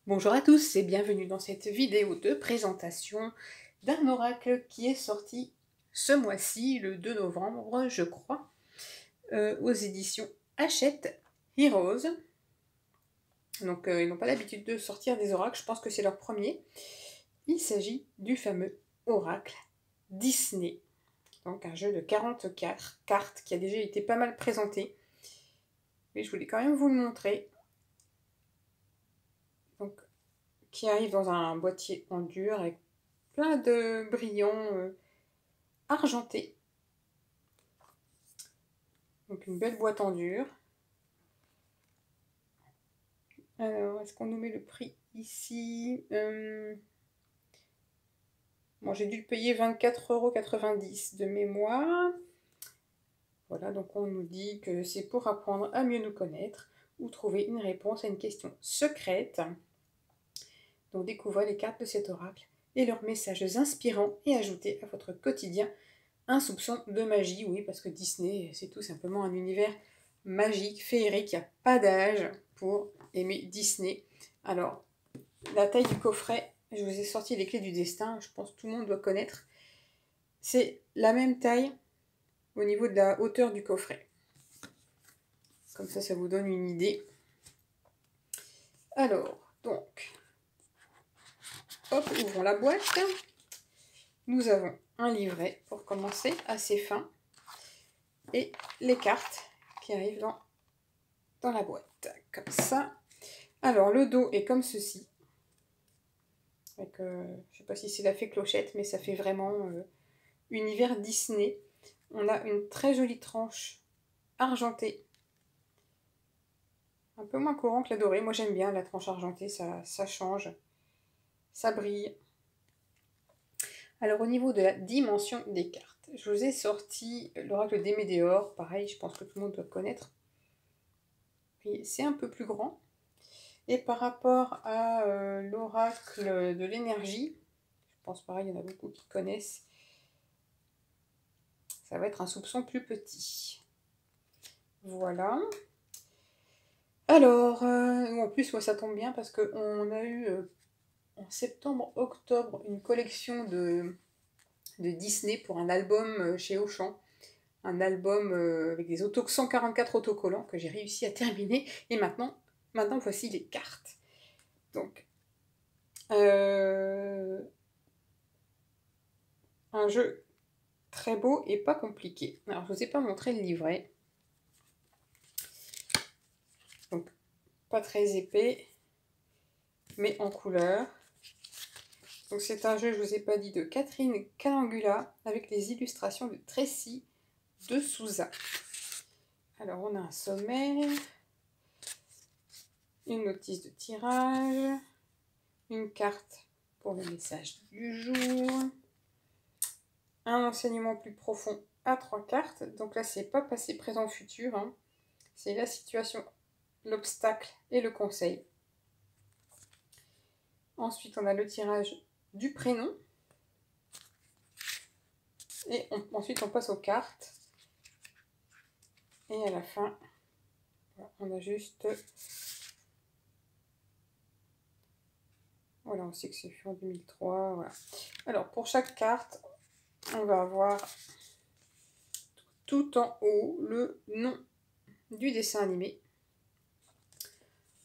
Bonjour à tous et bienvenue dans cette vidéo de présentation d'un oracle qui est sorti ce mois-ci, le 2 novembre, je crois, aux éditions Hachette Heroes. Donc ils n'ont pas l'habitude de sortir des oracles, je pense que c'est leur premier. Il s'agit du fameux oracle Disney, donc un jeu de 44 cartes qui a déjà été pas mal présenté. Mais je voulais quand même vous le montrer. Donc, qui arrive dans un boîtier en dur avec plein de brillants argentés. Donc une belle boîte en dur. Alors, est-ce qu'on nous met le prix ici? Bon, j'ai dû le payer 24,90 € de mémoire. Voilà, donc on nous dit que c'est pour apprendre à mieux nous connaître ou trouver une réponse à une question secrète. Donc découvrez les cartes de cet oracle et leurs messages inspirants et ajoutez à votre quotidien un soupçon de magie. Oui, parce que Disney, c'est tout simplement un univers magique, féerique, il n'y a pas d'âge pour aimer Disney. Alors, la taille du coffret, je vous ai sorti les clés du destin, je pense que tout le monde doit connaître. C'est la même taille au niveau de la hauteur du coffret. Comme ça vous donne une idée. Alors, donc, hop, ouvrons la boîte. Nous avons un livret pour commencer, assez fin, et les cartes qui arrivent dans la boîte, comme ça. Alors, le dos est comme ceci. Avec, je ne sais pas si c'est la fée Clochette, mais ça fait vraiment univers Disney. On a une très jolie tranche argentée. Un peu moins courant que la dorée. Moi, j'aime bien la tranche argentée, ça change. Ça brille. Alors, au niveau de la dimension des cartes, je vous ai sorti l'oracle des Médéores. Pareil, je pense que tout le monde doit connaître. C'est un peu plus grand. Et par rapport à l'oracle de l'énergie, je pense pareil, il y en a beaucoup qui connaissent, ça va être un soupçon plus petit. Voilà. Alors, en plus, moi, ça tombe bien parce qu'on a eu en septembre-octobre une collection de Disney pour un album chez Auchan. Un album avec des 144 autocollants que j'ai réussi à terminer. Et maintenant voici les cartes. Donc, un jeu très beau et pas compliqué. Alors, je ne vous ai pas montré le livret. Donc, pas très épais, mais en couleur. Donc, c'est un jeu, je ne vous ai pas dit, de Catherine Calangula avec les illustrations de Tracy de Souza. Alors, on a un sommaire, une notice de tirage, une carte pour le message du jour, un enseignement plus profond à 3 cartes. Donc là, c'est pas passé, présent, futur. Hein. C'est la situation, l'obstacle et le conseil. Ensuite, on a le tirage du prénom. Et ensuite, on passe aux cartes. Et à la fin, on a juste... Voilà, on sait que c'est fait en 2003. Voilà. Alors, pour chaque carte, on va avoir tout en haut le nom du dessin animé.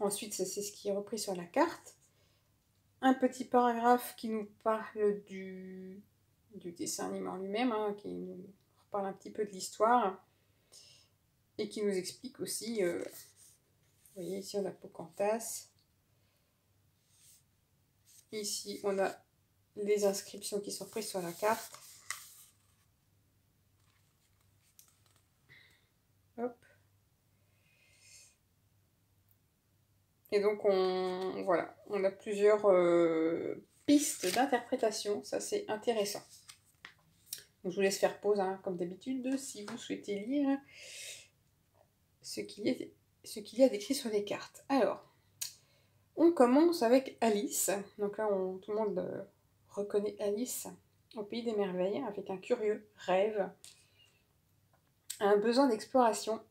Ensuite, ça c'est ce qui est repris sur la carte. Un petit paragraphe qui nous parle du dessin animé en lui-même, hein, qui nous reparle un petit peu de l'histoire. Et qui nous explique aussi, vous voyez ici on a Pocahontas. Ici on a les inscriptions qui sont prises sur la carte. Hop. Et donc voilà, on a plusieurs pistes d'interprétation, ça c'est intéressant. Donc, je vous laisse faire pause, hein, comme d'habitude, si vous souhaitez lire ce qu'il y a d'écrit sur les cartes. Alors, on commence avec Alice. Donc là, tout le monde reconnaît Alice au Pays des Merveilles, avec un curieux rêve, un besoin d'exploration,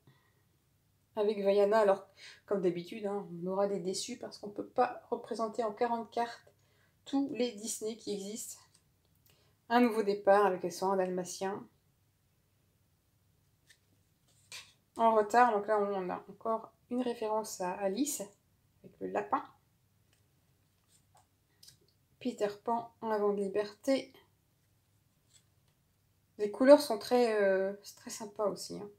avec Vaiana. Alors, comme d'habitude, hein, on aura des déçus parce qu'on ne peut pas représenter en 40 cartes tous les Disney qui existent. Un nouveau départ avec les 101 Dalmatiens. En retard, donc là on a encore une référence à Alice, avec le lapin. Peter Pan, Un vent de liberté. Les couleurs sont très sympas aussi. Hein.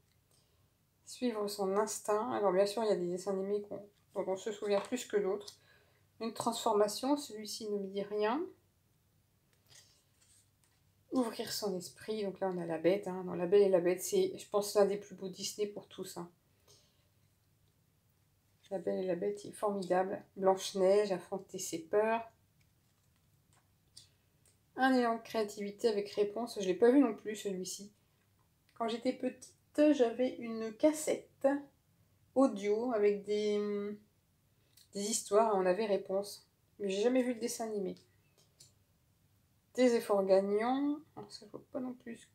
Suivre son instinct. Alors bien sûr, il y a des dessins animés dont on se souvient plus que d'autres. Une transformation, celui-ci ne me dit rien. Ouvrir son esprit, donc là on a la bête. Hein. Non, La Belle et la Bête, c'est, je pense, l'un des plus beaux Disney pour tous. Hein. La Belle et la Bête est formidable. Blanche-Neige, affronter ses peurs. Un élan de créativité avec réponse. Je ne l'ai pas vu non plus celui-ci. Quand j'étais petite, j'avais une cassette audio avec des histoires. On avait réponse. Mais j'ai jamais vu le dessin animé. Des efforts gagnants. Alors, ça, je ne vois pas non plus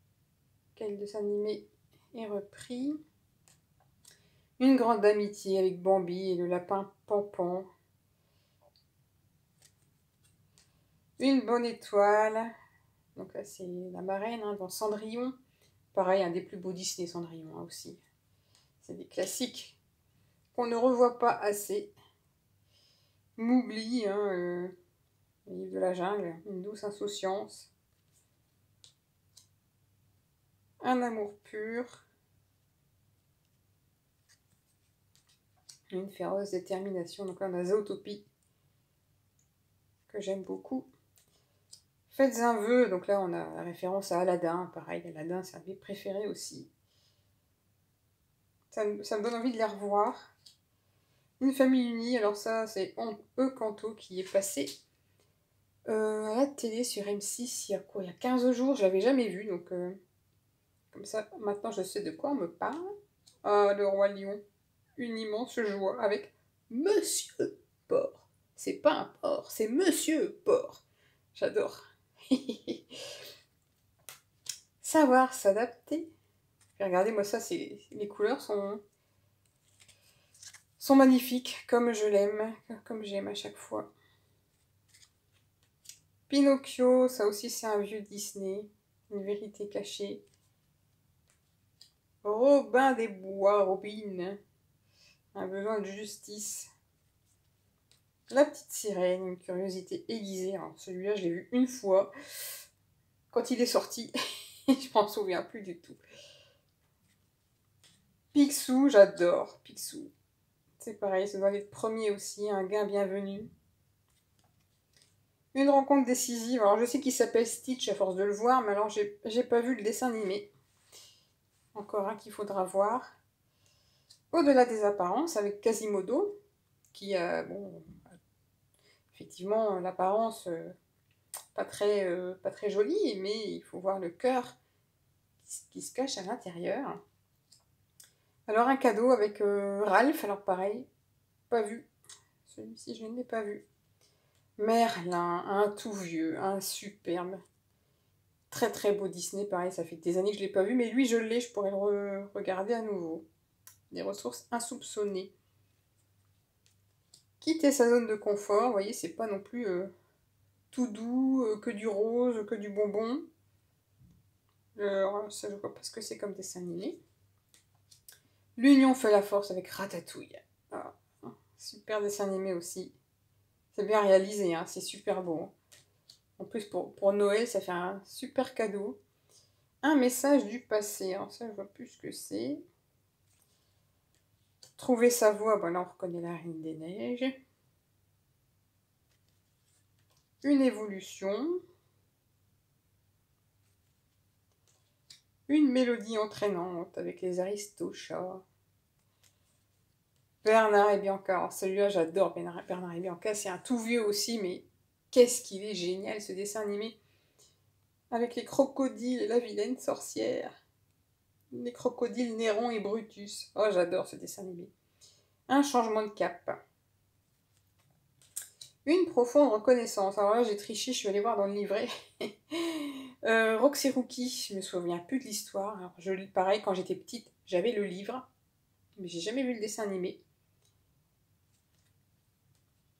quel dessin animé est repris. Une grande amitié avec Bambi et le lapin Pampan. Une bonne étoile. Donc là, c'est la marraine hein, dans Cendrillon. Pareil, un des plus beaux Disney, Cendrillon hein, aussi. C'est des classiques qu'on ne revoit pas assez. Mowgli, hein, le livre de la jungle. Une douce insouciance. Un amour pur. Une féroce détermination. Donc là, on a Zootopie, que j'aime beaucoup. Faites un vœu, donc là on a la référence à Aladdin, pareil, Aladdin c'est un de mes préférés aussi. Ça me donne envie de les revoir. Une famille unie, alors ça c'est Encanto qui est passé à la télé sur M6 il y a 15 jours, je l'avais jamais vu, donc comme ça maintenant je sais de quoi on me parle. Ah, le Roi Lion, une immense joie avec Monsieur Porc. C'est pas un porc, c'est Monsieur Porc. J'adore. Savoir s'adapter. Regardez, moi ça, les couleurs sont magnifiques, comme je l'aime, comme j'aime à chaque fois. Pinocchio, ça aussi c'est un vieux Disney, une vérité cachée. Robin des Bois, Robin, un besoin de justice. La petite sirène, une curiosité aiguisée. Alors, celui-là, je l'ai vu une fois, quand il est sorti. Je m'en souviens plus du tout. Picsou, j'adore Picsou. C'est pareil, c'est dans les premiers aussi, un gain bienvenu. Une rencontre décisive. Alors, je sais qu'il s'appelle Stitch à force de le voir, mais alors, j'ai pas vu le dessin animé. Encore un qu'il faudra voir. Au-delà des apparences, avec Quasimodo, qui a, bon, effectivement, l'apparence pas très jolie, mais il faut voir le cœur qui se cache à l'intérieur. Alors, un cadeau avec Ralph, alors pareil, pas vu. Celui-ci, je ne l'ai pas vu. Merlin, un tout vieux, un superbe. Très très beau Disney, pareil, ça fait des années que je ne l'ai pas vu, mais lui je l'ai, je pourrais le regarder à nouveau. Des ressources insoupçonnées. Quitter sa zone de confort, vous voyez, c'est pas non plus tout doux, que du rose, que du bonbon. Ça je vois pas ce que c'est comme dessin animé. L'union fait la force avec Ratatouille. Ah, super dessin animé aussi. C'est bien réalisé, hein, c'est super beau. En plus, pour Noël, ça fait un super cadeau. Un message du passé. Alors ça, je vois plus ce que c'est. Trouver sa voie. Bon, là, on reconnaît la Reine des Neiges. Une évolution. Une mélodie entraînante avec les Aristochats. Bernard et Bianca. Alors celui-là, j'adore Bernard et Bianca. C'est un tout vieux aussi, mais qu'est-ce qu'il est génial, ce dessin animé. Avec les crocodiles et la vilaine sorcière. Les crocodiles Néron et Brutus. Oh, j'adore ce dessin animé. Un changement de cap. Une profonde reconnaissance. Alors là, j'ai triché, je suis allée voir dans le livret. Roxy Rookie, je me souviens plus de l'histoire. Alors, pareil, quand j'étais petite, j'avais le livre. mais j'ai jamais vu le dessin animé.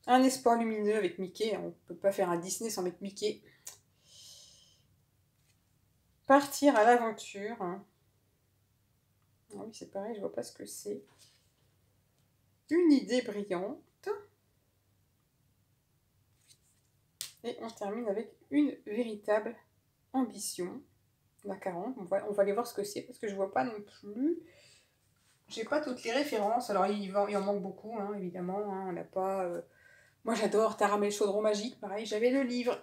Un espoir lumineux avec Mickey, on ne peut pas faire un Disney sans mettre Mickey. Partir à l'aventure. Ah oui, c'est pareil, je vois pas ce que c'est. Une idée brillante. Et on termine avec une véritable ambition. La 40, on va aller voir ce que c'est, parce que je vois pas non plus. J'ai pas toutes les références, alors il en manque beaucoup, hein, évidemment. Hein, on n'a pas... Moi j'adore Taram et le chaudron magique, pareil, j'avais le livre.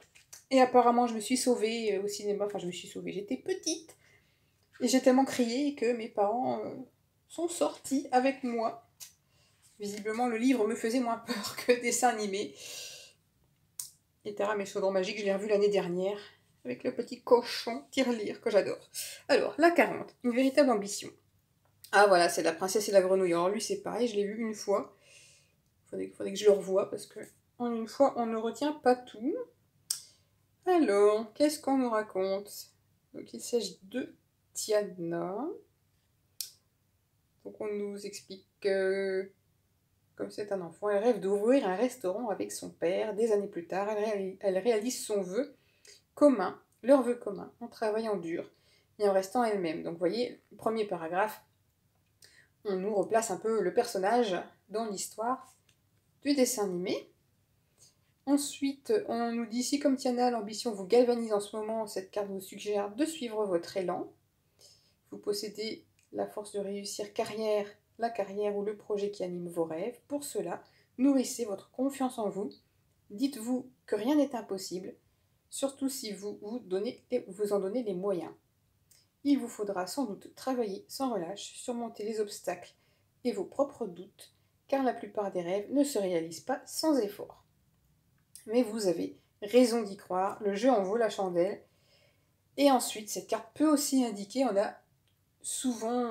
Et apparemment je me suis sauvée au cinéma, enfin je me suis sauvée, j'étais petite. Et j'ai tellement crié que mes parents sont sortis avec moi. Visiblement le livre me faisait moins peur que le dessin animé. Et Taram et le chaudron magique, je l'ai revu l'année dernière, avec le petit cochon tirelire que j'adore. Alors, la 40, une véritable ambition. Ah voilà, c'est La princesse et la grenouille. Alors lui c'est pareil, je l'ai vu une fois. Faudrait que je le revoie parce que en une fois on ne retient pas tout. Alors, qu'est-ce qu'on nous raconte? Donc il s'agit de Tiana. Donc on nous explique que, comme c'est un enfant, elle rêve d'ouvrir un restaurant avec son père. Des années plus tard, elle réalise son vœu commun, leur vœu commun, en travaillant dur et en restant elle-même. Donc vous voyez, le premier paragraphe, on nous replace un peu le personnage dans l'histoire du dessin animé. Ensuite, on nous dit, si comme Tiana, l'ambition vous galvanise en ce moment, cette carte vous suggère de suivre votre élan. Vous possédez la force de réussir la carrière ou le projet qui anime vos rêves. Pour cela, nourrissez votre confiance en vous. Dites-vous que rien n'est impossible, surtout si vous en donnez les moyens. Il vous faudra sans doute travailler sans relâche, surmonter les obstacles et vos propres doutes, car la plupart des rêves ne se réalisent pas sans effort. Mais vous avez raison d'y croire, le jeu en vaut la chandelle. Et ensuite, cette carte peut aussi indiquer, on a souvent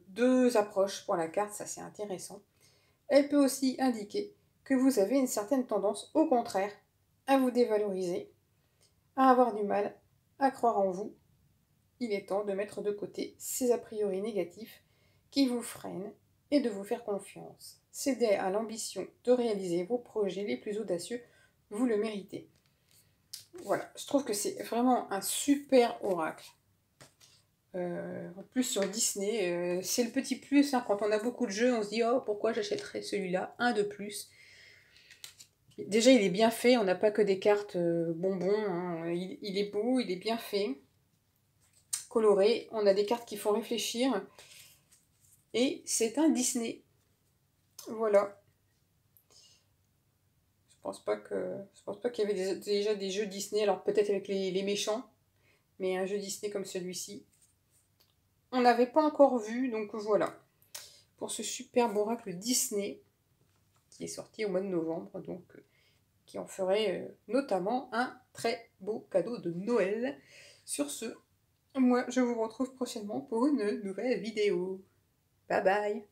deux approches pour la carte, ça c'est intéressant. Elle peut aussi indiquer que vous avez une certaine tendance, au contraire, à vous dévaloriser, à avoir du mal à croire en vous. Il est temps de mettre de côté ces a priori négatifs qui vous freinent et de vous faire confiance. Cédez à l'ambition de réaliser vos projets les plus audacieux, vous le méritez. Voilà, je trouve que c'est vraiment un super oracle. En plus sur Disney, c'est le petit plus, hein, quand on a beaucoup de jeux, on se dit « Oh, pourquoi j'achèterais celui-là? Un de plus ?» Déjà, il est bien fait, on n'a pas que des cartes bonbons, hein. Il est beau, il est bien fait, coloré, on a des cartes qui font réfléchir, et c'est un Disney. Voilà. Je pense pas qu'il y avait déjà des jeux Disney, alors peut-être avec les méchants, mais un jeu Disney comme celui-ci, on n'avait pas encore vu, donc voilà. Pour ce superbe oracle Disney, qui est sorti au mois de novembre, donc qui en ferait notamment un très beau cadeau de Noël. Sur ce, moi je vous retrouve prochainement pour une nouvelle vidéo. Bye bye!